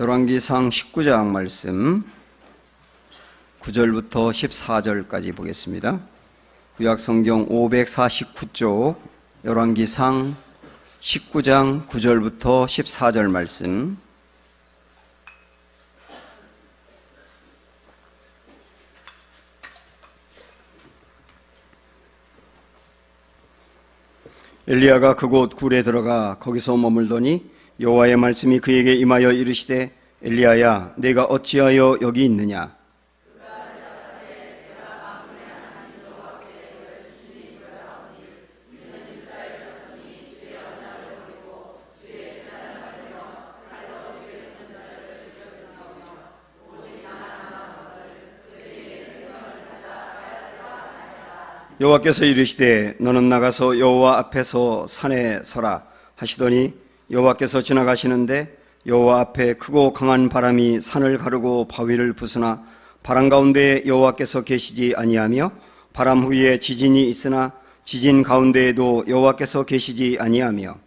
열왕기상 19장 말씀 9절부터 14절까지 보겠습니다. 구약성경 549쪽 열왕기상 19장 9절부터 14절 말씀. 엘리야가 그곳 굴에 들어가 거기서 머물더니 여호와의 말씀이 그에게 임하여 이르시되 엘리야야 내가 어찌하여 여기 있느냐. 여호와께서 이르시되 너는 나가서 여호와 앞에서 산에 서라 하시더니 여호와께서 지나가시는데 여호와 앞에 크고 강한 바람이 산을 가르고 바위를 부수나 바람 가운데 여호와께서 계시지 아니하며 바람 후에 지진이 있으나 지진 가운데에도 여호와께서 계시지 아니하며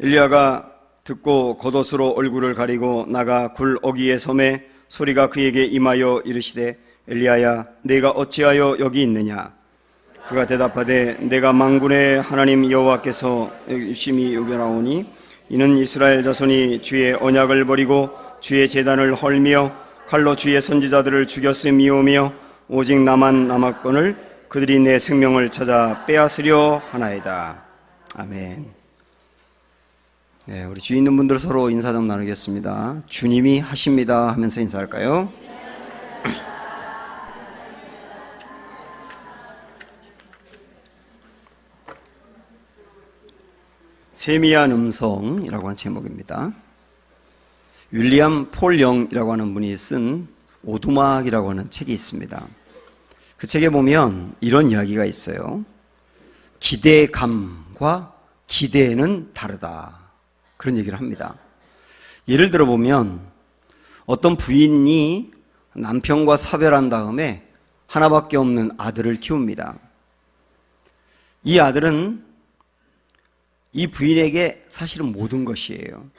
엘리야가 듣고 겉옷으로 얼굴을 가리고 나가 굴 어귀에 섬에 소리가 그에게 임하여 이르시되 엘리야야 내가 어찌하여 여기 있느냐. 그가 대답하되 내가 만군의 하나님 여호와께서 유심히 여겨나오니 이는 이스라엘 자손이 주의 언약을 버리고 주의 제단을 헐며 칼로 주의 선지자들을 죽였음이오며 오직 나만 남았거늘 그들이 내 생명을 찾아 빼앗으려 하나이다. 아멘. 네, 우리 주위 있는 분들 서로 인사 좀 나누겠습니다. 주님이 하십니다 하면서 인사할까요? 세미한 음성이라고 하는 제목입니다. 윌리엄 폴 영이라고 하는 분이 쓴 오두막이라고 하는 책이 있습니다. 그 책에 보면 이런 이야기가 있어요. 기대감과 기대는 다르다. 그런 얘기를 합니다. 예를 들어 보면 어떤 부인이 남편과 사별한 다음에 하나밖에 없는 아들을 키웁니다. 이 아들은 이 부인에게 사실은 모든 것이에요.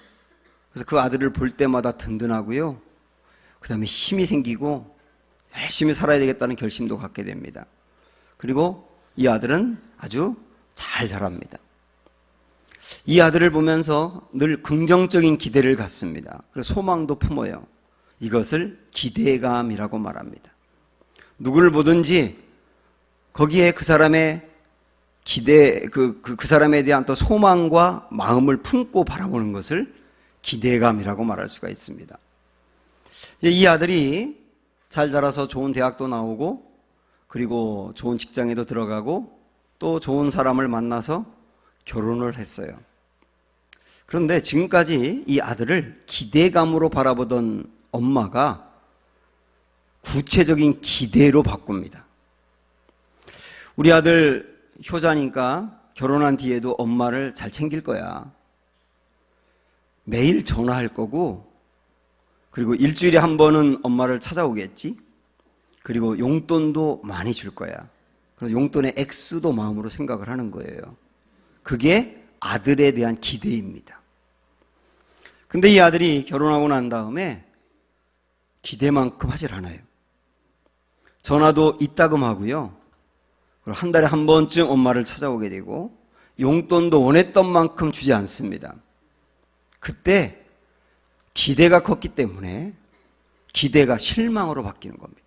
그래서 그 아들을 볼 때마다 든든하고요. 그 다음에 힘이 생기고 열심히 살아야 되겠다는 결심도 갖게 됩니다. 그리고 이 아들은 아주 잘 자랍니다. 이 아들을 보면서 늘 긍정적인 기대를 갖습니다. 그래서 소망도 품어요. 이것을 기대감이라고 말합니다. 누구를 보든지 거기에 그 사람의 기대, 그 사람에 대한 또 소망과 마음을 품고 바라보는 것을 기대감이라고 말할 수가 있습니다. 이 아들이 잘 자라서 좋은 대학도 나오고 그리고 좋은 직장에도 들어가고 또 좋은 사람을 만나서 결혼을 했어요. 그런데 지금까지 이 아들을 기대감으로 바라보던 엄마가 구체적인 기대로 바꿉니다. 우리 아들 효자니까 결혼한 뒤에도 엄마를 잘 챙길 거야. 매일 전화할 거고 그리고 일주일에 한 번은 엄마를 찾아오겠지. 그리고 용돈도 많이 줄 거야. 그래서 용돈의 액수도 마음으로 생각을 하는 거예요. 그게 아들에 대한 기대입니다. 근데 이 아들이 결혼하고 난 다음에 기대만큼 하질 않아요. 전화도 이따금 하고요. 한 달에 한 번쯤 엄마를 찾아오게 되고 용돈도 원했던 만큼 주지 않습니다. 그때 기대가 컸기 때문에 기대가 실망으로 바뀌는 겁니다.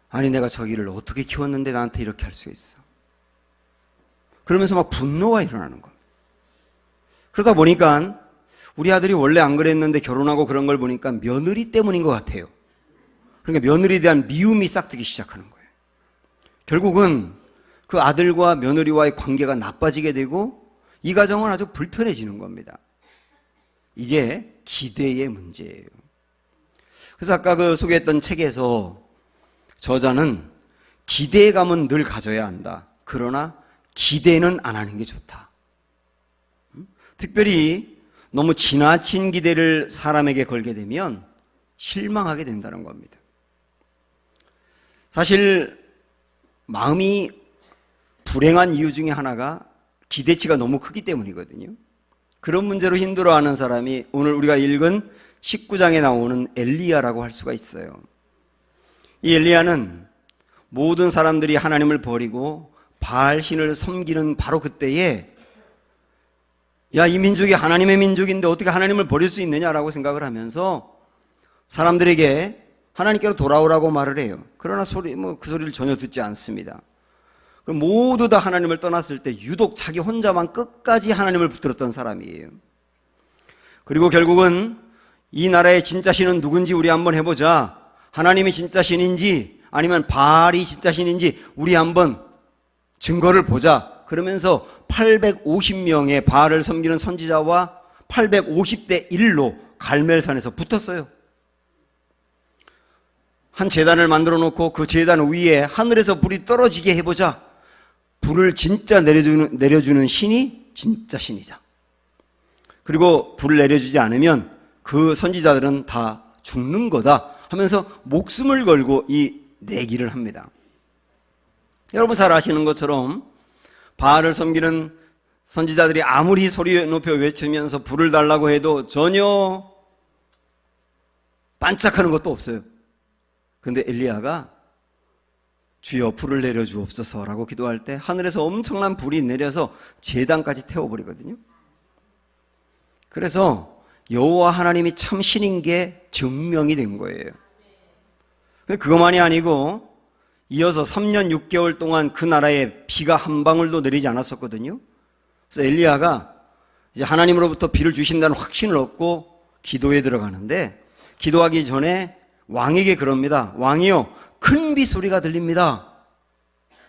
아니 내가 저기를 어떻게 키웠는데 나한테 이렇게 할 수 있어. 그러면서 막 분노가 일어나는 겁니다. 그러다 보니까 우리 아들이 원래 안 그랬는데 결혼하고 그런 걸 보니까 며느리 때문인 것 같아요. 그러니까 며느리에 대한 미움이 싹트기 시작하는 거예요. 결국은 그 아들과 며느리와의 관계가 나빠지게 되고 이 가정은 아주 불편해지는 겁니다. 이게 기대의 문제예요. 그래서 아까 그 소개했던 책에서 저자는 기대감은 늘 가져야 한다. 그러나 기대는 안 하는 게 좋다. 특별히 너무 지나친 기대를 사람에게 걸게 되면 실망하게 된다는 겁니다. 사실 마음이 불행한 이유 중에 하나가 기대치가 너무 크기 때문이거든요. 그런 문제로 힘들어하는 사람이 오늘 우리가 읽은 19장에 나오는 엘리야라고 할 수가 있어요. 이 엘리야는 모든 사람들이 하나님을 버리고 바알 신을 섬기는 바로 그때에 야, 이 민족이 하나님의 민족인데 어떻게 하나님을 버릴 수 있느냐라고 생각을 하면서 사람들에게 하나님께로 돌아오라고 말을 해요. 그러나 그 소리를 전혀 듣지 않습니다. 모두 다 하나님을 떠났을 때 유독 자기 혼자만 끝까지 하나님을 붙들었던 사람이에요. 그리고 결국은 이 나라의 진짜 신은 누군지 우리 한번 해보자. 하나님이 진짜 신인지 아니면 바알이 진짜 신인지 우리 한번 증거를 보자. 그러면서 850명의 바알을 섬기는 선지자와 850대 1로 갈멜산에서 붙었어요. 한 제단을 만들어 놓고 그 제단 위에 하늘에서 불이 떨어지게 해보자. 불을 진짜 내려주는 신이 진짜 신이자. 그리고 불을 내려주지 않으면 그 선지자들은 다 죽는 거다 하면서 목숨을 걸고 이 내기를 합니다. 여러분 잘 아시는 것처럼 바알을 섬기는 선지자들이 아무리 소리 높여 외치면서 불을 달라고 해도 전혀 반짝하는 것도 없어요. 그런데 엘리야가 주여 불을 내려주옵소서라고 기도할 때 하늘에서 엄청난 불이 내려서 제단까지 태워버리거든요. 그래서 여호와 하나님이 참 신인 게 증명이 된 거예요. 그것만이 아니고 이어서 3년 6개월 동안 그 나라에 비가 한 방울도 내리지 않았었거든요. 그래서 엘리야가 이제 하나님으로부터 비를 주신다는 확신을 얻고 기도에 들어가는데 기도하기 전에 왕에게 그럽니다. 왕이요, 큰 비 소리가 들립니다.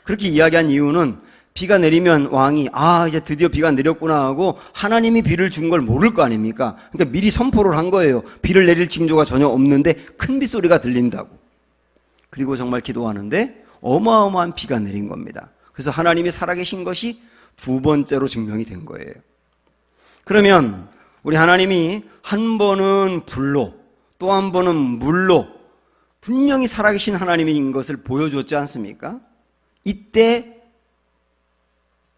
그렇게 이야기한 이유는 비가 내리면 왕이 이제 드디어 비가 내렸구나 하고 하나님이 비를 준 걸 모를 거 아닙니까? 그러니까 미리 선포를 한 거예요. 비를 내릴 징조가 전혀 없는데 큰 비 소리가 들린다고. 그리고 정말 기도하는데 어마어마한 비가 내린 겁니다. 그래서 하나님이 살아계신 것이 두 번째로 증명이 된 거예요. 그러면 우리 하나님이 한 번은 불로 또 한 번은 물로 분명히 살아계신 하나님인 것을 보여줬지 않습니까? 이때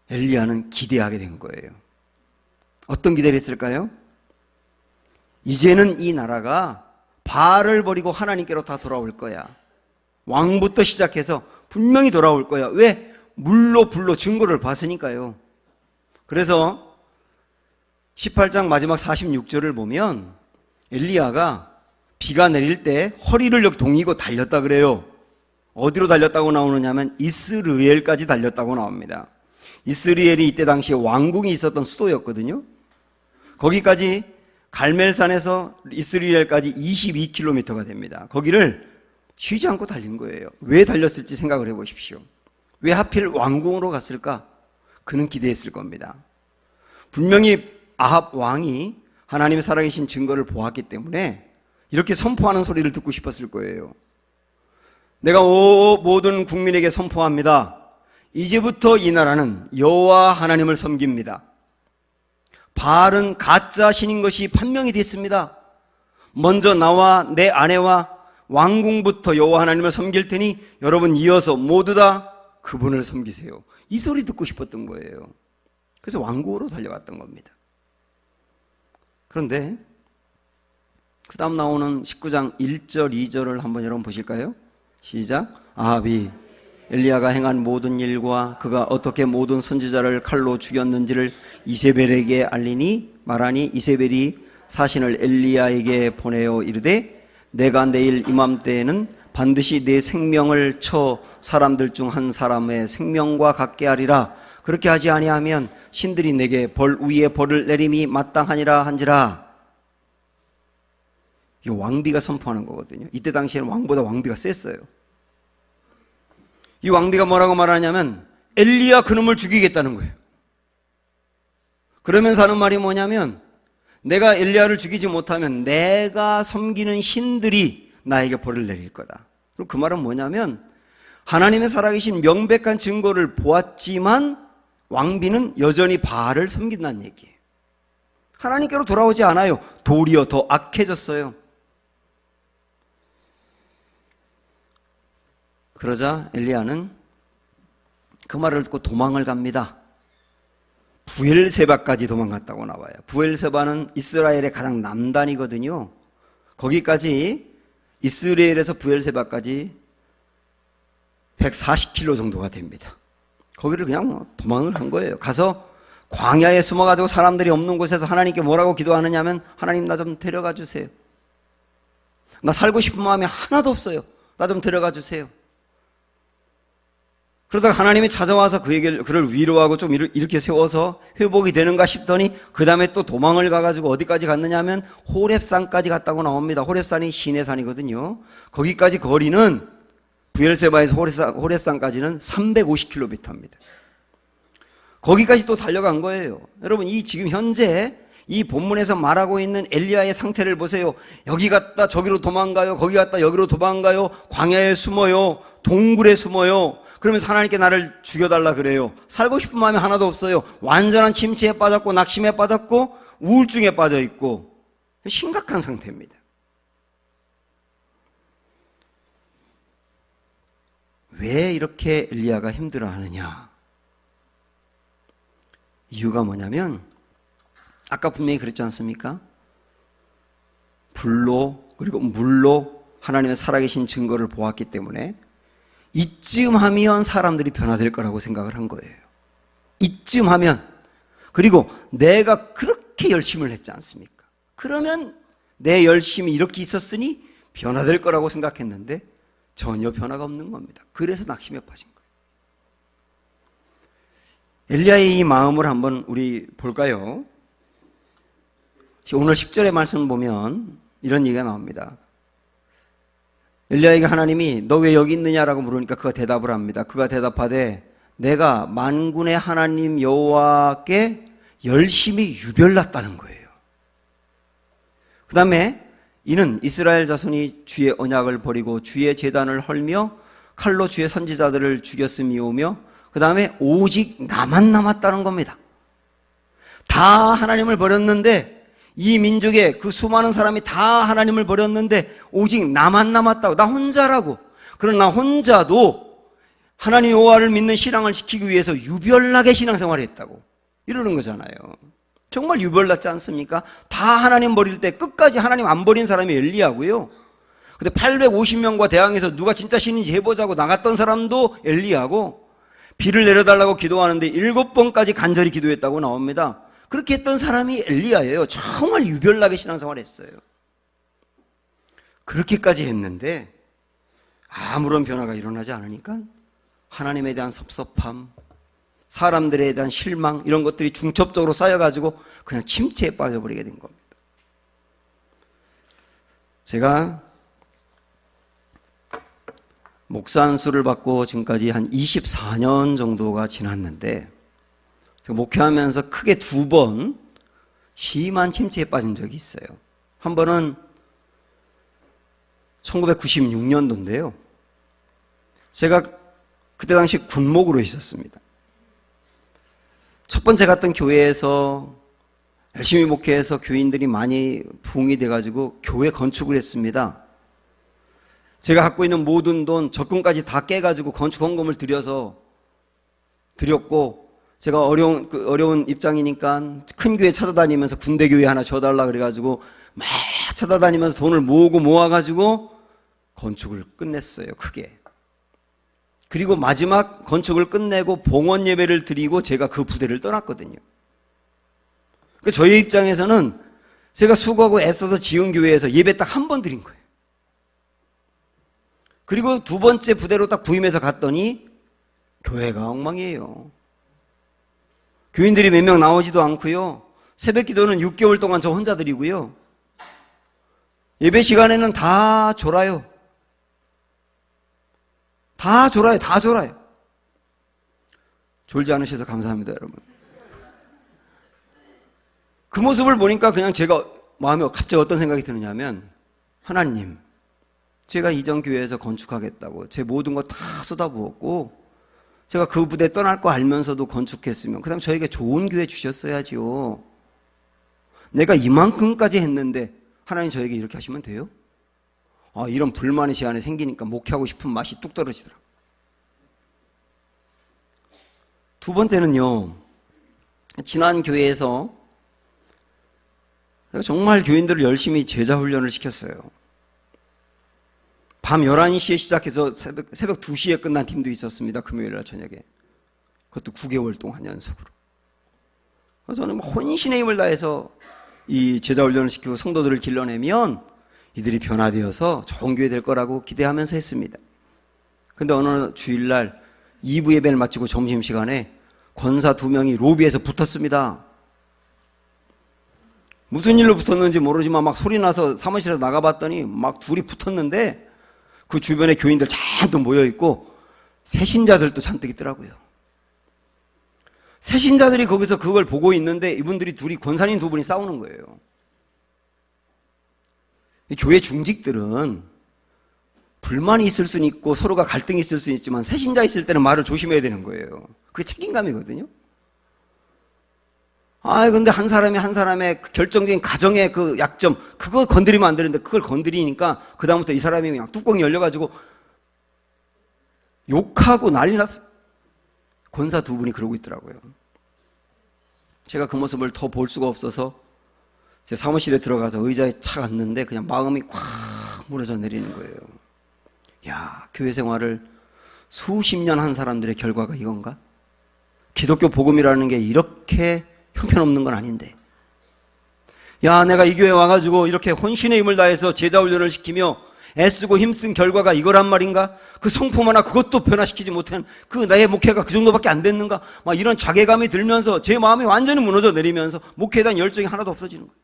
엘리야는 기대하게 된 거예요. 어떤 기대를 했을까요? 이제는 이 나라가 바알을 버리고 하나님께로 다 돌아올 거야. 왕부터 시작해서 분명히 돌아올 거야. 왜? 물로 불로 증거를 봤으니까요. 그래서 18장 마지막 46절을 보면 엘리야가 비가 내릴 때 허리를 이렇게 동이고 달렸다 그래요. 어디로 달렸다고 나오느냐면 이스르엘까지 달렸다고 나옵니다. 이스라엘이 이때 당시에 왕궁이 있었던 수도였거든요. 거기까지 갈멜산에서 이스라엘까지 22km가 됩니다. 거기를 쉬지 않고 달린 거예요. 왜 달렸을지 생각을 해보십시오. 왜 하필 왕궁으로 갔을까? 그는 기대했을 겁니다. 분명히 아합 왕이 하나님의 살아계신 증거를 보았기 때문에 이렇게 선포하는 소리를 듣고 싶었을 거예요. 내가 모든 국민에게 선포합니다. 이제부터 이 나라는 여호와 하나님을 섬깁니다. 바알은 가짜 신인 것이 판명이 됐습니다. 먼저 나와 내 아내와 왕궁부터 여호와 하나님을 섬길 테니 여러분 이어서 모두 다 그분을 섬기세요. 이 소리 듣고 싶었던 거예요. 그래서 왕궁으로 달려갔던 겁니다. 그런데 그 다음 나오는 19장 1절 2절을 한번 여러분 보실까요? 시작. 아합이 엘리야가 행한 모든 일과 그가 어떻게 모든 선지자를 칼로 죽였는지를 이세벨에게 알리니 말하니 이세벨이 사신을 엘리야에게 보내어 이르되 내가 내일 이맘때에는 반드시 내 생명을 쳐 사람들 중 한 사람의 생명과 같게 하리라. 그렇게 하지 아니하면 신들이 내게 벌 위에 벌을 내림이 마땅하니라 한지라. 이 왕비가 선포하는 거거든요. 이때 당시에는 왕보다 왕비가 셌어요. 이 왕비가 뭐라고 말하냐면 엘리야 그놈을 죽이겠다는 거예요. 그러면서 하는 말이 뭐냐면 내가 엘리야를 죽이지 못하면 내가 섬기는 신들이 나에게 벌을 내릴 거다. 그리고 그 말은 뭐냐면 하나님의 살아계신 명백한 증거를 보았지만 왕비는 여전히 바알을 섬긴다는 얘기예요. 하나님께로 돌아오지 않아요. 도리어 더 악해졌어요. 그러자 엘리야는 그 말을 듣고 도망을 갑니다. 부엘세바까지 도망갔다고 나와요. 부엘세바는 이스라엘의 가장 남단이거든요. 거기까지 이스라엘에서 부엘세바까지 140km 정도가 됩니다. 거기를 그냥 도망을 한 거예요. 가서 광야에 숨어가지고 사람들이 없는 곳에서 하나님께 뭐라고 기도하느냐 하면 하나님 나 좀 데려가 주세요. 나 살고 싶은 마음이 하나도 없어요. 나 좀 데려가 주세요. 그러다가 하나님이 찾아와서 그를 위로하고 좀 이렇게 세워서 회복이 되는가 싶더니 그 다음에 또 도망을 가가지고 어디까지 갔느냐 하면 호렙산까지 갔다고 나옵니다. 호렙산이 신의 산이거든요. 거기까지 거리는 부엘세바에서 호렙산까지는 350km입니다. 거기까지 또 달려간 거예요. 여러분, 이 지금 현재 이 본문에서 말하고 있는 엘리야의 상태를 보세요. 여기 갔다 저기로 도망가요. 거기 갔다 여기로 도망가요. 광야에 숨어요. 동굴에 숨어요. 그러면서 하나님께 나를 죽여달라 그래요. 살고 싶은 마음이 하나도 없어요. 완전한 침체에 빠졌고 낙심에 빠졌고 우울증에 빠져 있고 심각한 상태입니다. 왜 이렇게 엘리야가 힘들어하느냐? 이유가 뭐냐면 아까 분명히 그랬지 않습니까? 불로 그리고 물로 하나님의 살아계신 증거를 보았기 때문에 이쯤 하면 사람들이 변화될 거라고 생각을 한 거예요. 이쯤 하면. 그리고 내가 그렇게 열심을 했지 않습니까? 그러면 내 열심이 이렇게 있었으니 변화될 거라고 생각했는데 전혀 변화가 없는 겁니다. 그래서 낙심에 빠진 거예요. 엘리야의 이 마음을 한번 우리 볼까요? 오늘 10절의 말씀을 보면 이런 얘기가 나옵니다. 엘리야에게 하나님이 너 왜 여기 있느냐라고 물으니까 그가 대답을 합니다. 그가 대답하되 내가 만군의 하나님 여호와께 열심히 유별났다는 거예요. 그 다음에 이는 이스라엘 자손이 주의 언약을 버리고 주의 제단을 헐며 칼로 주의 선지자들을 죽였음이오며 그 다음에 오직 나만 남았다는 겁니다. 다 하나님을 버렸는데 이 민족의 그 수많은 사람이 다 하나님을 버렸는데 오직 나만 남았다고. 나 혼자라고. 그러나 나 혼자도 하나님 여호와를 믿는 신앙을 지키기 위해서 유별나게 신앙생활을 했다고 이러는 거잖아요. 정말 유별났지 않습니까? 다 하나님 버릴 때 끝까지 하나님 안 버린 사람이 엘리야고요. 근데 850명과 대항해서 누가 진짜 신인지 해보자고 나갔던 사람도 엘리야고, 비를 내려달라고 기도하는데 7번까지 간절히 기도했다고 나옵니다. 그렇게 했던 사람이 엘리야예요. 정말 유별나게 신앙생활을 했어요. 그렇게까지 했는데 아무런 변화가 일어나지 않으니까 하나님에 대한 섭섭함, 사람들에 대한 실망 이런 것들이 중첩적으로 쌓여가지고 그냥 침체에 빠져버리게 된 겁니다. 제가 목사 안수를 받고 지금까지 한 24년 정도가 지났는데 제가 목회하면서 크게 2번 심한 침체에 빠진 적이 있어요. 한 번은 1996년도인데요. 제가 그때 당시 군목으로 있었습니다. 첫 번째 갔던 교회에서 열심히 목회해서 교인들이 많이 부흥이 돼가지고 교회 건축을 했습니다. 제가 갖고 있는 모든 돈, 적금까지 다 깨가지고 건축 헌금을 드렸고, 제가 어려운 입장이니까 큰 교회 찾아다니면서 군대 교회 하나 줘달라 그래가지고 막 찾아다니면서 돈을 모아가지고 건축을 끝냈어요, 크게. 그리고 마지막 건축을 끝내고 봉헌 예배를 드리고 제가 그 부대를 떠났거든요. 그러니까 저희 입장에서는 제가 수고하고 애써서 지은 교회에서 예배 딱 한 번 드린 거예요. 그리고 2번째 부대로 딱 부임해서 갔더니 교회가 엉망이에요. 교인들이 몇 명 나오지도 않고요. 새벽 기도는 6개월 동안 저 혼자 드리고요. 예배 시간에는 다 졸아요. 다 졸아요. 졸지 않으셔서 감사합니다, 여러분. 그 모습을 보니까 그냥 제가 마음에 갑자기 어떤 생각이 드느냐면, 하나님, 제가 이전 교회에서 건축하겠다고 제 모든 거 다 쏟아부었고 제가 그 부대 떠날 거 알면서도 건축했으면 그 다음에 저에게 좋은 교회 주셨어야지요. 내가 이만큼까지 했는데 하나님 저에게 이렇게 하시면 돼요? 이런 불만이 제 안에 생기니까 목회하고 싶은 맛이 뚝 떨어지더라고요. 두 번째는요, 지난 교회에서 정말 교인들을 열심히 제자 훈련을 시켰어요. 밤 11시에 시작해서 새벽 2시에 끝난 팀도 있었습니다. 금요일날 저녁에. 그것도 9개월 동안 연속으로. 그래서 저는 혼신의 힘을 다해서 이 제자 훈련을 시키고 성도들을 길러내면 이들이 변화되어서 좋은 교회 될 거라고 기대하면서 했습니다. 근데 어느 주일날 2부 예배를 마치고 점심시간에 권사 2명이 로비에서 붙었습니다. 무슨 일로 붙었는지 모르지만 막 소리 나서 사무실에서 나가봤더니 막 둘이 붙었는데 그 주변에 교인들 잔뜩 모여있고 새신자들도 잔뜩 있더라고요. 새신자들이 거기서 그걸 보고 있는데 이분들이 둘이, 권사님 2분이 싸우는 거예요. 교회 중직들은 불만이 있을 수는 있고 서로가 갈등이 있을 수는 있지만 새신자 있을 때는 말을 조심해야 되는 거예요. 그게 책임감이거든요. 근데 한 사람의 그 결정적인 가정의 그 약점, 그거 건드리면 안 되는데 그걸 건드리니까 그다음부터 이 사람이 그냥 뚜껑이 열려가지고 욕하고 난리 났어요. 권사 2분이 그러고 있더라고요. 제가 그 모습을 더 볼 수가 없어서 제 사무실에 들어가서 의자에 착 앉는데 그냥 마음이 콱 무너져 내리는 거예요. 야, 교회 생활을 수십 년 한 사람들의 결과가 이건가? 기독교 복음이라는 게 이렇게 형편없는 건 아닌데. 야, 내가 이 교회 와가지고 이렇게 혼신의 힘을 다해서 제자 훈련을 시키며 애쓰고 힘쓴 결과가 이거란 말인가? 그 성품 하나 그것도 변화시키지 못한 그 나의 목회가 그 정도밖에 안 됐는가? 막 이런 자괴감이 들면서 제 마음이 완전히 무너져 내리면서 목회에 대한 열정이 하나도 없어지는 거예요.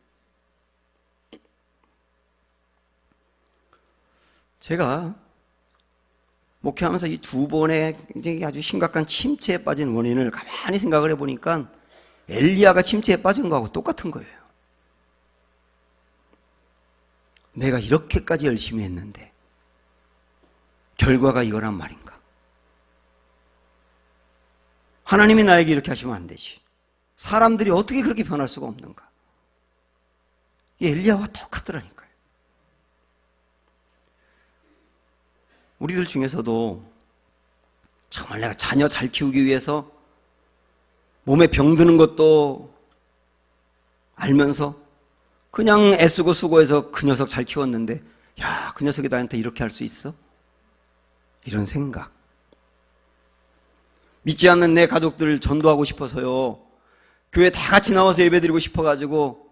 제가 목회하면서 이 2번의 굉장히 아주 심각한 침체에 빠진 원인을 가만히 생각을 해보니까 엘리야가 침체에 빠진 거하고 똑같은 거예요. 내가 이렇게까지 열심히 했는데 결과가 이거란 말인가? 하나님이 나에게 이렇게 하시면 안 되지. 사람들이 어떻게 그렇게 변할 수가 없는가? 이 엘리야와 똑같더라니까요. 우리들 중에서도 정말 내가 자녀 잘 키우기 위해서 몸에 병 드는 것도 알면서 그냥 애쓰고 수고해서 그 녀석 잘 키웠는데 야, 그 녀석이 나한테 이렇게 할 수 있어? 이런 생각. 믿지 않는 내 가족들 전도하고 싶어서요. 교회 다 같이 나와서 예배드리고 싶어가지고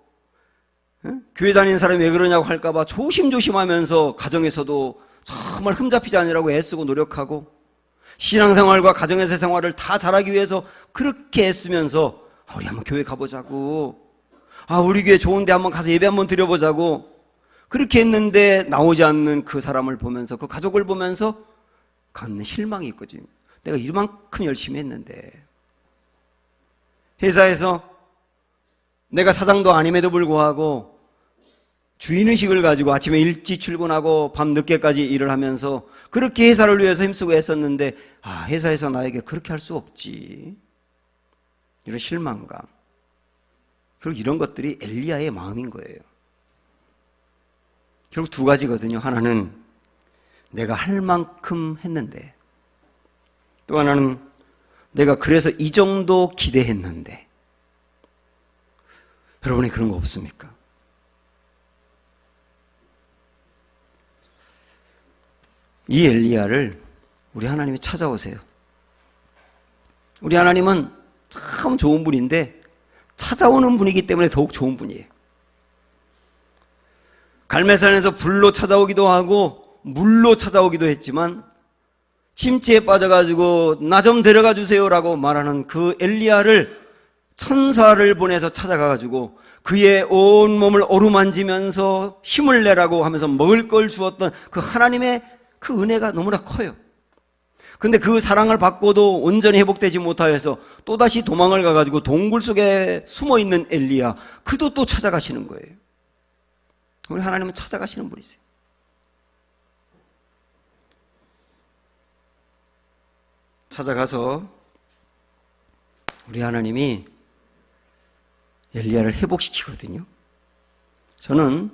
교회 다니는 사람이 왜 그러냐고 할까봐 조심조심하면서 가정에서도 정말 흠잡히지 않으라고 애쓰고 노력하고 신앙생활과 가정에서 생활을 다 잘하기 위해서 그렇게 애쓰면서 우리 한번 교회 가보자고, 우리 교회 좋은데 한번 가서 예배 한번 드려보자고 그렇게 했는데 나오지 않는 그 사람을 보면서, 그 가족을 보면서 갖는 실망이 있거든요. 내가 이만큼 열심히 했는데, 회사에서 내가 사장도 아님에도 불구하고 주인의식을 가지고 아침에 일찍 출근하고 밤 늦게까지 일을 하면서 그렇게 회사를 위해서 힘쓰고 했었는데 회사에서 나에게 그렇게 할 수 없지, 이런 실망감. 결국 이런 것들이 엘리야의 마음인 거예요. 결국 두 가지거든요. 하나는 내가 할 만큼 했는데, 또 하나는 내가 그래서 이 정도 기대했는데. 여러분이 그런 거 없습니까? 이 엘리야를 우리 하나님이 찾아오세요. 우리 하나님은 참 좋은 분인데 찾아오는 분이기 때문에 더욱 좋은 분이에요. 갈멜산에서 불로 찾아오기도 하고 물로 찾아오기도 했지만 침체에 빠져가지고 나 좀 데려가 주세요라고 말하는 그 엘리야를 천사를 보내서 찾아가가지고 그의 온 몸을 어루만지면서 힘을 내라고 하면서 먹을 걸 주었던 그 하나님의 그 은혜가 너무나 커요. 근데 그 사랑을 받고도 온전히 회복되지 못하여서 또다시 도망을 가가지고 동굴 속에 숨어있는 엘리야, 그도 또 찾아가시는 거예요. 우리 하나님은 찾아가시는 분이세요. 찾아가서 우리 하나님이 엘리야를 회복시키거든요. 저는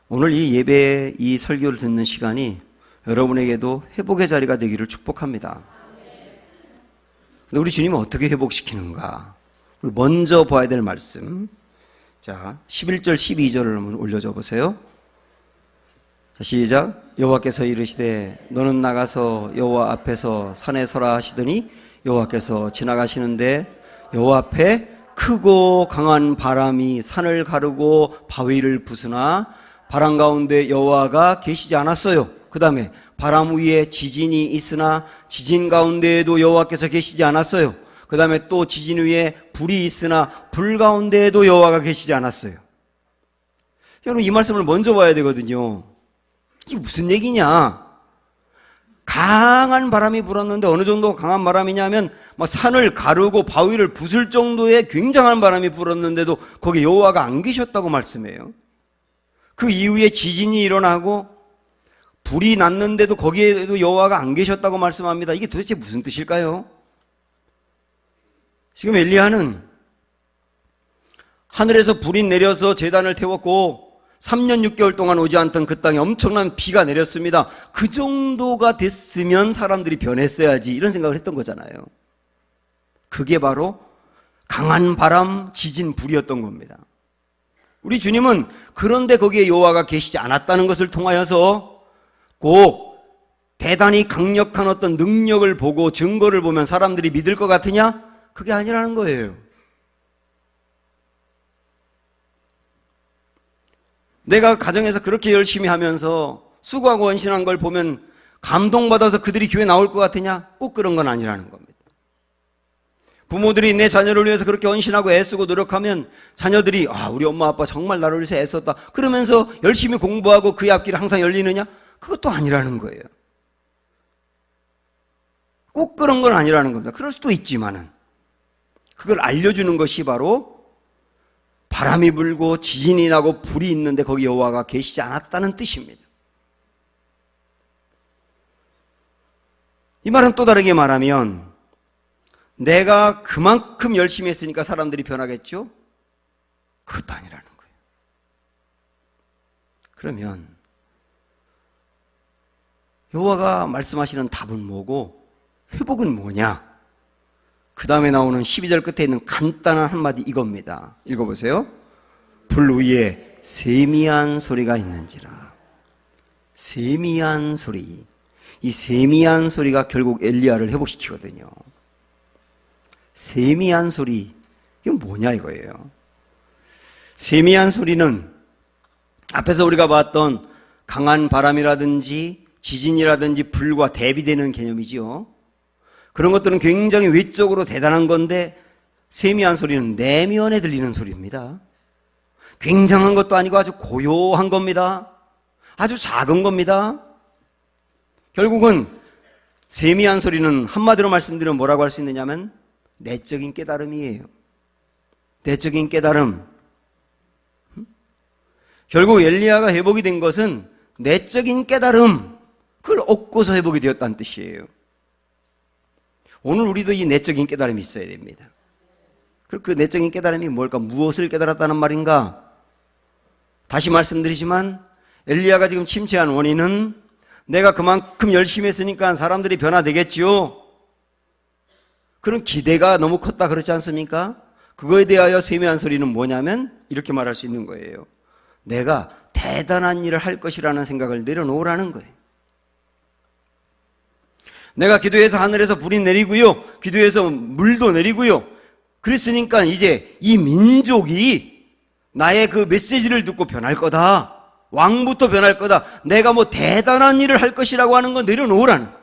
오늘 이 예배, 이 설교를 듣는 시간이 여러분에게도 회복의 자리가 되기를 축복합니다. 근데 우리 주님은 어떻게 회복시키는가? 우리 먼저 봐야 될 말씀. 자, 11절, 12절을 한번 올려줘 보세요. 자, 시작. 여호와께서 이르시되 너는 나가서 여호와 앞에서 산에 서라 하시더니 여호와께서 지나가시는데 여호와 앞에 크고 강한 바람이 산을 가르고 바위를 부수나 바람 가운데 여호와가 계시지 않았어요. 그 다음에 바람 위에 지진이 있으나 지진 가운데에도 여호와께서 계시지 않았어요. 그 다음에 또 지진 위에 불이 있으나 불 가운데에도 여호와가 계시지 않았어요. 여러분, 이 말씀을 먼저 봐야 되거든요. 이게 무슨 얘기냐? 강한 바람이 불었는데 어느 정도 강한 바람이냐면 막 산을 가르고 바위를 부술 정도의 굉장한 바람이 불었는데도 거기 여호와가 안 계셨다고 말씀해요. 그 이후에 지진이 일어나고 불이 났는데도 거기에도 여호와가 안 계셨다고 말씀합니다. 이게 도대체 무슨 뜻일까요? 지금 엘리야는 하늘에서 불이 내려서 제단을 태웠고 3년 6개월 동안 오지 않던 그 땅에 엄청난 비가 내렸습니다. 그 정도가 됐으면 사람들이 변했어야지, 이런 생각을 했던 거잖아요. 그게 바로 강한 바람, 지진, 불이었던 겁니다. 우리 주님은 그런데 거기에 여호와가 계시지 않았다는 것을 통하여서 꼭 대단히 강력한 어떤 능력을 보고 증거를 보면 사람들이 믿을 것 같으냐? 그게 아니라는 거예요. 내가 가정에서 그렇게 열심히 하면서 수고하고 헌신한 걸 보면 감동받아서 그들이 교회 나올 것 같으냐? 꼭 그런 건 아니라는 겁니다. 부모들이 내 자녀를 위해서 그렇게 헌신하고 애쓰고 노력하면 자녀들이 우리 엄마 아빠 정말 나를 위해서 애썼다 그러면서 열심히 공부하고 그의 앞길이 항상 열리느냐? 그것도 아니라는 거예요. 꼭 그런 건 아니라는 겁니다. 그럴 수도 있지만은 그걸 알려주는 것이 바로 바람이 불고 지진이 나고 불이 있는데 거기 여호와가 계시지 않았다는 뜻입니다. 이 말은 또 다르게 말하면 내가 그만큼 열심히 했으니까 사람들이 변하겠죠? 그것도 아니라는 거예요. 그러면 여호와가 말씀하시는 답은 뭐고 회복은 뭐냐? 그 다음에 나오는 12절 끝에 있는 간단한 한마디 이겁니다. 읽어보세요. 불 위에 세미한 소리가 있는지라. 세미한 소리. 이 세미한 소리가 결국 엘리야를 회복시키거든요. 세미한 소리. 이건 뭐냐 이거예요. 세미한 소리는 앞에서 우리가 봤던 강한 바람이라든지 지진이라든지 불과 대비되는 개념이지요. 그런 것들은 굉장히 외적으로 대단한 건데 세미한 소리는 내면에 들리는 소리입니다. 굉장한 것도 아니고 아주 고요한 겁니다. 아주 작은 겁니다. 결국은 세미한 소리는 한마디로 말씀드리면 뭐라고 할 수 있느냐면 내적인 깨달음이에요. 내적인 깨달음. 결국 엘리야가 회복이 된 것은 내적인 깨달음, 그걸 얻고서 회복이 되었다는 뜻이에요. 오늘 우리도 이 내적인 깨달음이 있어야 됩니다. 그 내적인 깨달음이 뭘까? 무엇을 깨달았다는 말인가? 다시 말씀드리지만 엘리야가 지금 침체한 원인은 내가 그만큼 열심히 했으니까 사람들이 변화되겠지요. 그런 기대가 너무 컸다 그렇지 않습니까? 그거에 대하여 세미한 소리는 뭐냐면 이렇게 말할 수 있는 거예요. 내가 대단한 일을 할 것이라는 생각을 내려놓으라는 거예요. 내가 기도해서 하늘에서 불이 내리고요. 기도해서 물도 내리고요. 그랬으니까 이제 이 민족이 나의 그 메시지를 듣고 변할 거다. 왕부터 변할 거다. 내가 뭐 대단한 일을 할 것이라고 하는 건 내려놓으라는 거예요.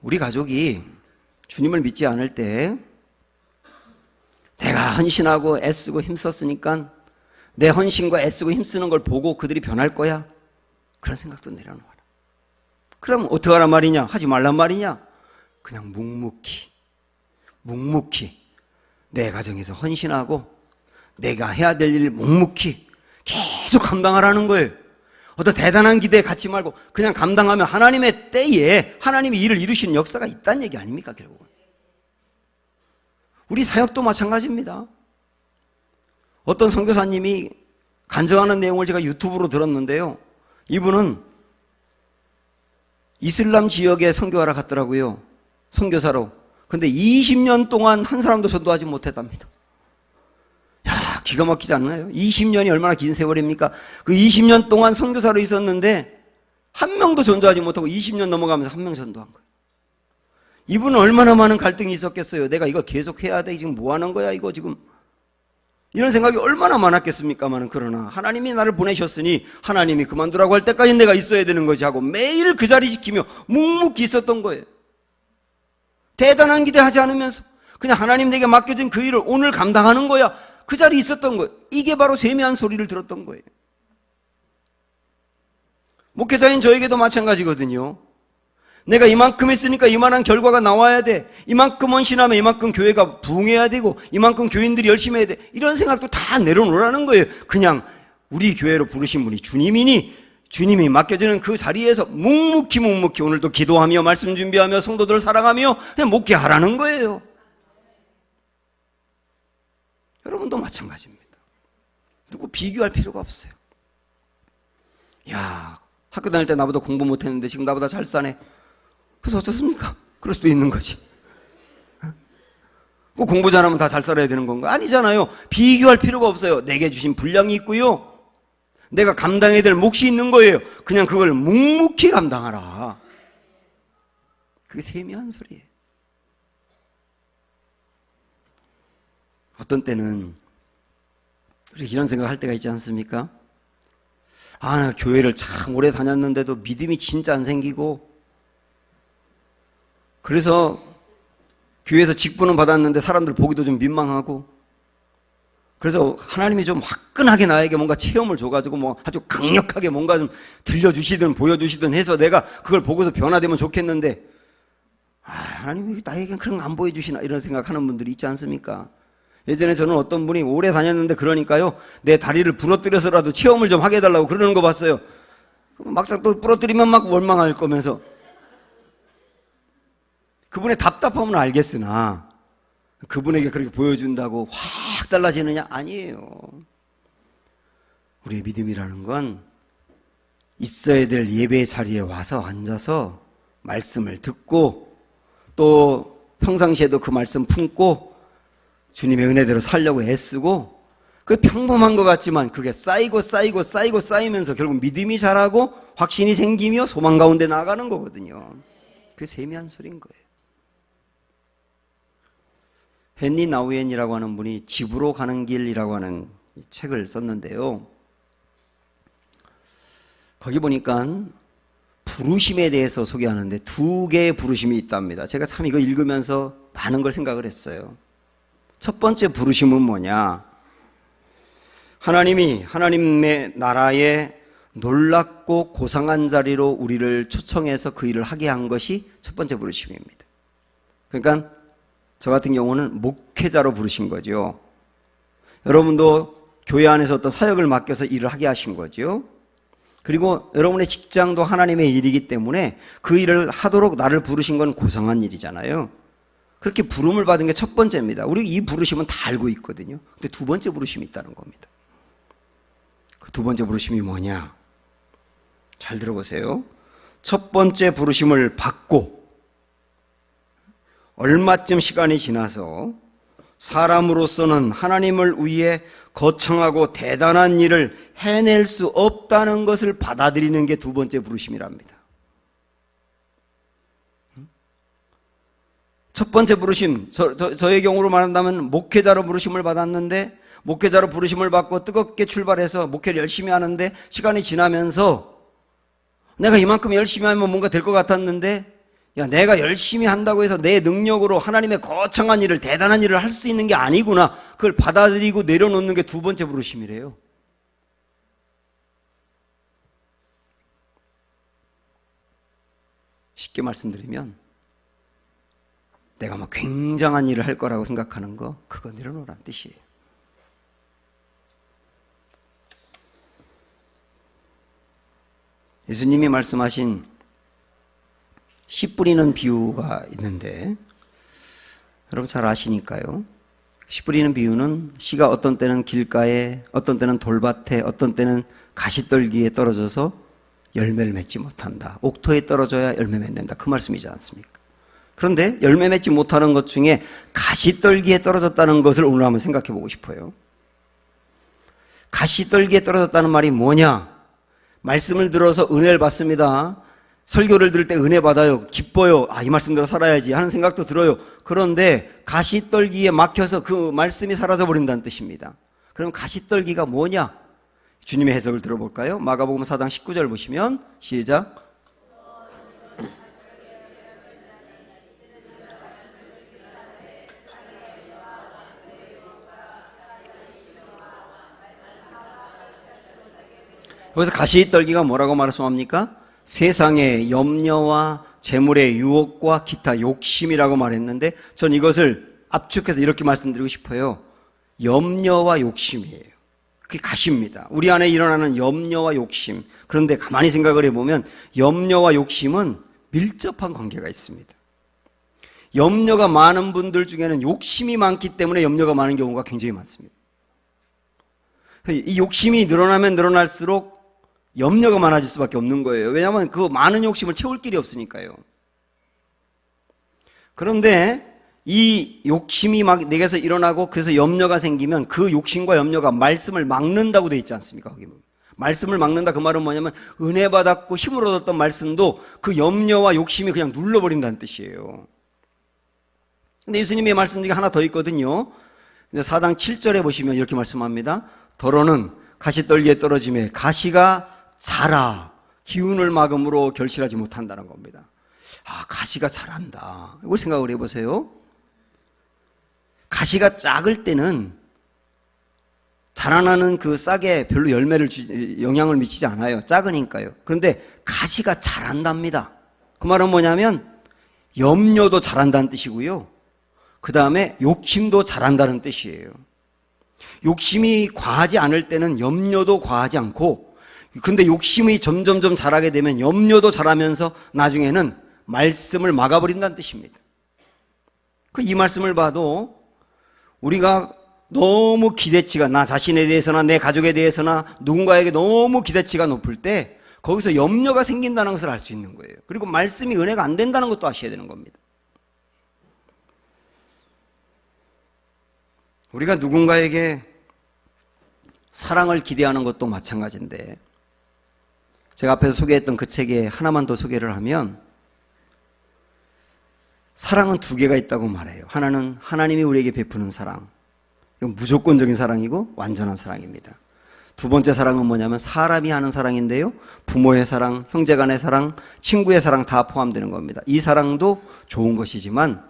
우리 가족이 주님을 믿지 않을 때 내가 헌신하고 애쓰고 힘썼으니까 내 헌신과 애쓰고 힘쓰는 걸 보고 그들이 변할 거야? 그런 생각도 내려놓아라. 그럼 어떻게 하란 말이냐? 하지 말란 말이냐? 그냥 묵묵히 내 가정에서 헌신하고 내가 해야 될 일을 묵묵히 계속 감당하라는 거예요. 어떤 대단한 기대에 갖지 말고 그냥 감당하면 하나님의 때에 하나님이 일을 이루시는 역사가 있다는 얘기 아닙니까? 결국은 우리 사역도 마찬가지입니다. 어떤 선교사님이 간증하는 내용을 제가 유튜브로 들었는데요, 이분은 이슬람 지역에 선교하러 갔더라고요. 선교사로. 근데 20년 동안 한 사람도 전도하지 못했답니다. 야, 기가 막히지 않나요? 20년이 얼마나 긴 세월입니까? 그 20년 동안 선교사로 있었는데 한 명도 전도하지 못하고 20년 넘어가면서 한 명 전도한 거예요. 이분은 얼마나 많은 갈등이 있었겠어요. 내가 이거 계속 해야 돼. 지금 뭐 하는 거야, 이거 지금. 이런 생각이 얼마나 많았겠습니까만은, 그러나 하나님이 나를 보내셨으니 하나님이 그만두라고 할 때까지 내가 있어야 되는 거지 하고 매일 그 자리 지키며 묵묵히 있었던 거예요. 대단한 기대하지 않으면서 그냥 하나님 내게 맡겨진 그 일을 오늘 감당하는 거야. 그 자리에 있었던 거예요. 이게 바로 세미한 소리를 들었던 거예요. 목회자인 저에게도 마찬가지거든요. 내가 이만큼 했으니까 이만한 결과가 나와야 돼. 이만큼 헌신하면 이만큼 교회가 부흥해야 되고 이만큼 교인들이 열심히 해야 돼. 이런 생각도 다 내려놓으라는 거예요. 그냥 우리 교회로 부르신 분이 주님이니 주님이 맡겨지는 그 자리에서 묵묵히 오늘도 기도하며 말씀 준비하며 성도들을 사랑하며 그냥 목회하라는 거예요. 여러분도 마찬가지입니다. 누구 비교할 필요가 없어요. 야, 학교 다닐 때 나보다 공부 못했는데 지금 나보다 잘 사네. 그래서 어떻습니까? 그럴 수도 있는 거지. 꼭 공부 잘하면 다 잘 살아야 되는 건가? 아니잖아요. 비교할 필요가 없어요. 내게 주신 분량이 있고요. 내가 감당해야 될 몫이 있는 거예요. 그냥 그걸 묵묵히 감당하라. 그게 세미한 소리예요. 어떤 때는 우리 이런 생각할 때가 있지 않습니까? 아, 나 교회를 참 오래 다녔는데도 믿음이 진짜 안 생기고, 그래서 교회에서 직분은 받았는데 사람들 보기도 좀 민망하고, 그래서 하나님이 좀 화끈하게 나에게 뭔가 체험을 줘가지고 뭐 아주 강력하게 뭔가 좀 들려주시든 보여주시든 해서 내가 그걸 보고서 변화되면 좋겠는데, 아, 하나님이 나에겐 그런 거 안 보여주시나, 이런 생각하는 분들이 있지 않습니까? 예전에 저는 어떤 분이 오래 다녔는데 그러니까요, 내 다리를 부러뜨려서라도 체험을 좀 하게 해달라고 그러는 거 봤어요. 막상 또 부러뜨리면 막 원망할 거면서. 그분의 답답함은 알겠으나 그분에게 그렇게 보여준다고 확 달라지느냐? 아니에요. 우리의 믿음이라는 건 있어야 될 예배 자리에 와서 앉아서 말씀을 듣고 또 평상시에도 그 말씀 품고 주님의 은혜대로 살려고 애쓰고, 그게 평범한 것 같지만 그게 쌓이면서 결국 믿음이 자라고 확신이 생기며 소망 가운데 나아가는 거거든요. 그게 세미한 소리인 거예요. 헨리 나우엔이라고 하는 분이 집으로 가는 길이라고 하는 책을 썼는데요. 거기 보니까 부르심에 대해서 소개하는데 2개의 부르심이 있답니다. 제가 참 이거 읽으면서 많은 걸 생각을 했어요. 첫 번째 부르심은 뭐냐? 하나님이 하나님의 나라에 놀랍고 고상한 자리로 우리를 초청해서 그 일을 하게 한 것이 첫 번째 부르심입니다. 그러니까 저 같은 경우는 목회자로 부르신 거죠. 여러분도 교회 안에서 어떤 사역을 맡겨서 일을 하게 하신 거죠. 그리고 여러분의 직장도 하나님의 일이기 때문에 그 일을 하도록 나를 부르신 건 고상한 일이잖아요. 그렇게 부름을 받은 게 첫 번째입니다. 우리 이 부르심은 다 알고 있거든요. 근데 2번째 부르심이 있다는 겁니다. 그 2번째 부르심이 뭐냐? 잘 들어보세요. 첫 번째 부르심을 받고 얼마쯤 시간이 지나서 사람으로서는 하나님을 위해 거창하고 대단한 일을 해낼 수 없다는 것을 받아들이는 게 2번째 부르심이랍니다. 첫 번째 부르심, 저의 경우로 말한다면 목회자로 부르심을 받았는데, 목회자로 부르심을 받고 뜨겁게 출발해서 목회를 열심히 하는데 시간이 지나면서 내가 이만큼 열심히 하면 뭔가 될 것 같았는데, 야, 내가 열심히 한다고 해서 내 능력으로 하나님의 거창한 일을, 대단한 일을 할 수 있는 게 아니구나. 그걸 받아들이고 내려놓는 게 2번째 부르심이래요. 쉽게 말씀드리면 내가 막 굉장한 일을 할 거라고 생각하는 거, 그거 내려놓으라는 뜻이에요. 예수님이 말씀하신 씨 뿌리는 비유가 있는데, 여러분 잘 아시니까요. 씨 뿌리는 비유는 씨가 어떤 때는 길가에, 어떤 때는 돌밭에, 어떤 때는 가시떨기에 떨어져서 열매를 맺지 못한다. 옥토에 떨어져야 열매 맺는다. 그 말씀이지 않습니까? 그런데 열매 맺지 못하는 것 중에 가시떨기에 떨어졌다는 것을 오늘 한번 생각해 보고 싶어요. 가시떨기에 떨어졌다는 말이 뭐냐? 말씀을 들어서 은혜를 받습니다. 설교를 들을 때 은혜 받아요. 기뻐요. 이 말씀대로 살아야지 하는 생각도 들어요. 그런데 가시떨기에 막혀서 그 말씀이 사라져 버린다는 뜻입니다. 그럼 가시떨기가 뭐냐? 주님의 해석을 들어볼까요? 마가복음 4장 19절 보시면 시작. 여기서 가시떨기가 뭐라고 말씀합니까? 세상의 염려와 재물의 유혹과 기타 욕심이라고 말했는데 전 이것을 압축해서 이렇게 말씀드리고 싶어요. 염려와 욕심이에요. 그게 가시입니다. 우리 안에 일어나는 염려와 욕심. 그런데 가만히 생각을 해보면 염려와 욕심은 밀접한 관계가 있습니다. 염려가 많은 분들 중에는 욕심이 많기 때문에 염려가 많은 경우가 굉장히 많습니다. 이 욕심이 늘어나면 늘어날수록 염려가 많아질 수밖에 없는 거예요. 왜냐하면 그 많은 욕심을 채울 길이 없으니까요. 그런데 이 욕심이 막 내게서 일어나고 그래서 염려가 생기면 그 욕심과 염려가 말씀을 막는다고 되어 있지 않습니까? 거기 말씀을 막는다 그 말은 뭐냐면 은혜 받았고 힘을 얻었던 말씀도 그 염려와 욕심이 그냥 눌러버린다는 뜻이에요. 근데 예수님의 말씀 중에 하나 더 있거든요. 4장 7절에 보시면 이렇게 말씀합니다. 더러는 가시떨기에 떨어짐에 가시가 자라 기운을 막음으로 결실하지 못한다는 겁니다. 가시가 자란다. 이걸 생각을 해보세요. 가시가 작을 때는 자라나는 그 싹에 별로 영향을 미치지 않아요. 작으니까요. 그런데 가시가 자란답니다. 그 말은 뭐냐면 염려도 자란다는 뜻이고요. 그 다음에 욕심도 자란다는 뜻이에요. 욕심이 과하지 않을 때는 염려도 과하지 않고, 근데 욕심이 점점점 자라게 되면 염려도 자라면서 나중에는 말씀을 막아버린다는 뜻입니다. 이 말씀을 봐도 우리가 너무 기대치가 나 자신에 대해서나 내 가족에 대해서나 누군가에게 너무 기대치가 높을 때 거기서 염려가 생긴다는 것을 알 수 있는 거예요. 그리고 말씀이 은혜가 안 된다는 것도 아셔야 되는 겁니다. 우리가 누군가에게 사랑을 기대하는 것도 마찬가지인데, 제가 앞에서 소개했던 그 책에 하나만 더 소개를 하면 사랑은 두 개가 있다고 말해요. 하나는 하나님이 우리에게 베푸는 사랑, 이건 무조건적인 사랑이고 완전한 사랑입니다. 두 번째 사랑은 뭐냐면 사람이 하는 사랑인데요, 부모의 사랑, 형제간의 사랑, 친구의 사랑 다 포함되는 겁니다. 이 사랑도 좋은 것이지만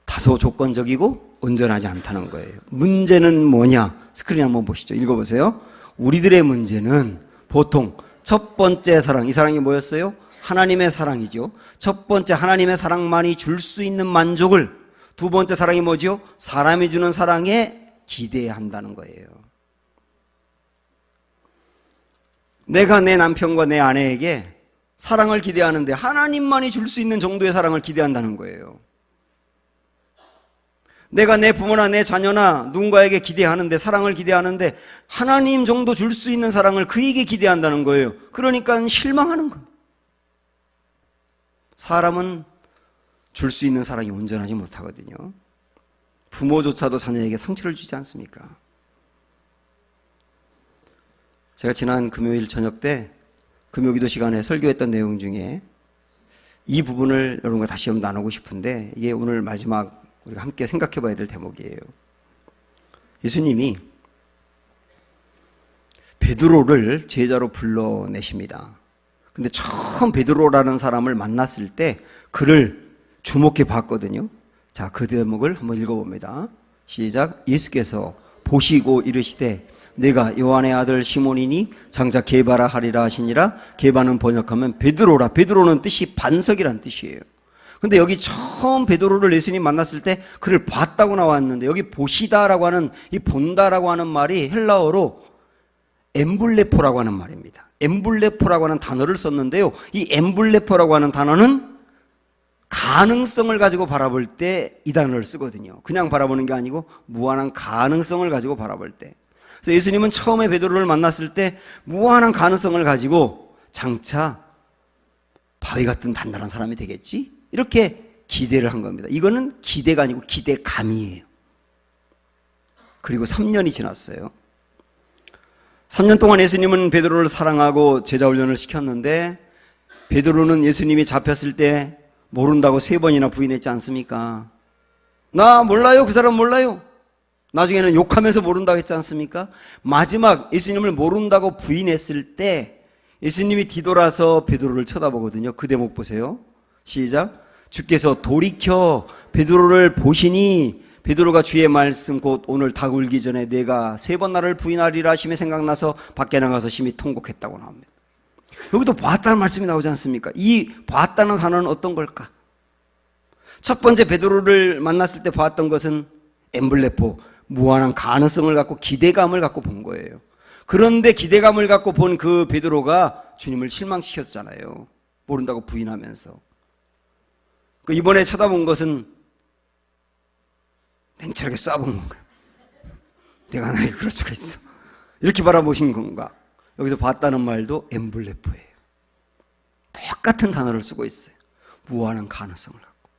다소 조건적이고 온전하지 않다는 거예요. 문제는 뭐냐? 스크린 한번 보시죠. 읽어보세요. 우리들의 문제는 보통 첫 번째 사랑, 이 사랑이 뭐였어요? 하나님의 사랑이죠. 첫 번째 하나님의 사랑만이 줄 수 있는 만족을, 두 번째 사랑이 뭐죠? 사람이 주는 사랑에 기대한다는 거예요. 내가 내 남편과 내 아내에게 사랑을 기대하는데 하나님만이 줄 수 있는 정도의 사랑을 기대한다는 거예요. 내가 내 부모나 내 자녀나 누군가에게 기대하는데, 사랑을 기대하는데 하나님 정도 줄 수 있는 사랑을 그에게 기대한다는 거예요. 그러니까 실망하는 거예요. 사람은 줄 수 있는 사랑이 온전하지 못하거든요. 부모조차도 자녀에게 상처를 주지 않습니까? 제가 지난 금요일 저녁 때 금요기도 시간에 설교했던 내용 중에 이 부분을 여러분과 다시 한번 나누고 싶은데, 이게 오늘 마지막 우리가 함께 생각해 봐야 될 대목이에요. 예수님이 베드로를 제자로 불러내십니다. 근데 처음 베드로라는 사람을 만났을 때 그를 주목해 봤거든요. 자, 그 대목을 한번 읽어봅니다. 시작. 예수께서 보시고 이르시되 내가 요한의 아들 시몬이니 장차 게바라 하리라 하시니라. 게바는 번역하면 베드로라. 베드로는 뜻이 반석이란 뜻이에요. 근데 여기 처음 베드로를 예수님 만났을 때 그를 봤다고 나왔는데, 여기 보시다라고 하는, 이 본다라고 하는 말이 헬라어로 엠블레포라고 하는 말입니다. 엠블레포라고 하는 단어를 썼는데요, 이 엠블레포라고 하는 단어는 가능성을 가지고 바라볼 때 이 단어를 쓰거든요. 그냥 바라보는 게 아니고 무한한 가능성을 가지고 바라볼 때. 그래서 예수님은 처음에 베드로를 만났을 때 무한한 가능성을 가지고 장차 바위 같은 단단한 사람이 되겠지? 이렇게 기대를 한 겁니다. 이거는 기대가 아니고 기대감이에요. 그리고 3년이 지났어요. 3년 동안 예수님은 베드로를 사랑하고 제자 훈련을 시켰는데 베드로는 예수님이 잡혔을 때 모른다고 3번이나 부인했지 않습니까? 나 몰라요. 그 사람 몰라요. 나중에는 욕하면서 모른다고 했지 않습니까? 마지막 예수님을 모른다고 부인했을 때 예수님이 뒤돌아서 베드로를 쳐다보거든요. 그 대목 보세요. 시작. 주께서 돌이켜 베드로를 보시니 베드로가 주의 말씀 곧 오늘 닭 울기 전에 내가 3번 나를 부인하리라 하심이 생각나서 밖에 나가서 심히 통곡했다고 나옵니다. 여기도 보았다는 말씀이 나오지 않습니까? 이 보았다는 단어는 어떤 걸까? 첫 번째 베드로를 만났을 때 보았던 것은 엠블레포, 무한한 가능성을 갖고 기대감을 갖고 본 거예요. 그런데 기대감을 갖고 본 그 베드로가 주님을 실망시켰잖아요. 모른다고 부인하면서. 이번에 쳐다본 것은 냉철하게 쏴본 건가? 내가 나에게 그럴 수가 있어. 이렇게 바라보신 건가? 여기서 봤다는 말도 엠블레포예요. 똑같은 단어를 쓰고 있어요. 무한한 가능성을 갖고.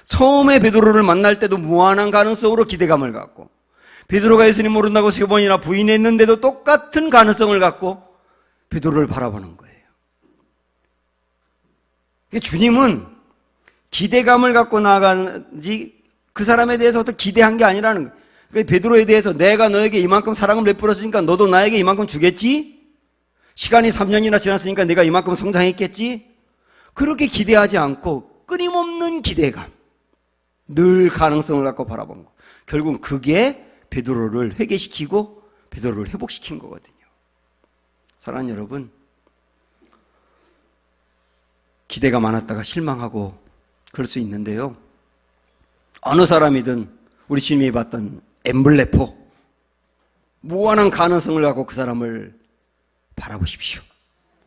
처음에 베드로를 만날 때도 무한한 가능성으로 기대감을 갖고 베드로가 예수님 모른다고 3번이나 부인했는데도 똑같은 가능성을 갖고 베드로를 바라보는 거예요. 주님은 기대감을 갖고 나아가는지 그 사람에 대해서 어떤 기대한 게 아니라는 거예요. 베드로에 대해서 내가 너에게 이만큼 사랑을 베풀었으니까 너도 나에게 이만큼 주겠지? 시간이 3년이나 지났으니까 내가 이만큼 성장했겠지? 그렇게 기대하지 않고 끊임없는 기대감, 늘 가능성을 갖고 바라본 거. 결국 그게 베드로를 회개시키고 베드로를 회복시킨 거거든요. 사랑하는 여러분, 기대가 많았다가 실망하고 그럴 수 있는데요. 어느 사람이든 우리 주님이 봤던 엠블레포, 무한한 가능성을 갖고 그 사람을 바라보십시오.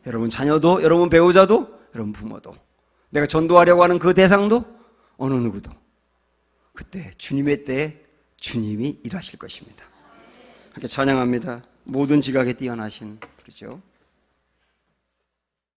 여러분 자녀도, 여러분 배우자도, 여러분 부모도, 내가 전도하려고 하는 그 대상도, 어느 누구도 그때 주님의 때에 주님이 일하실 것입니다. 함께 찬양합니다. 모든 지각에 뛰어나신, 그렇죠?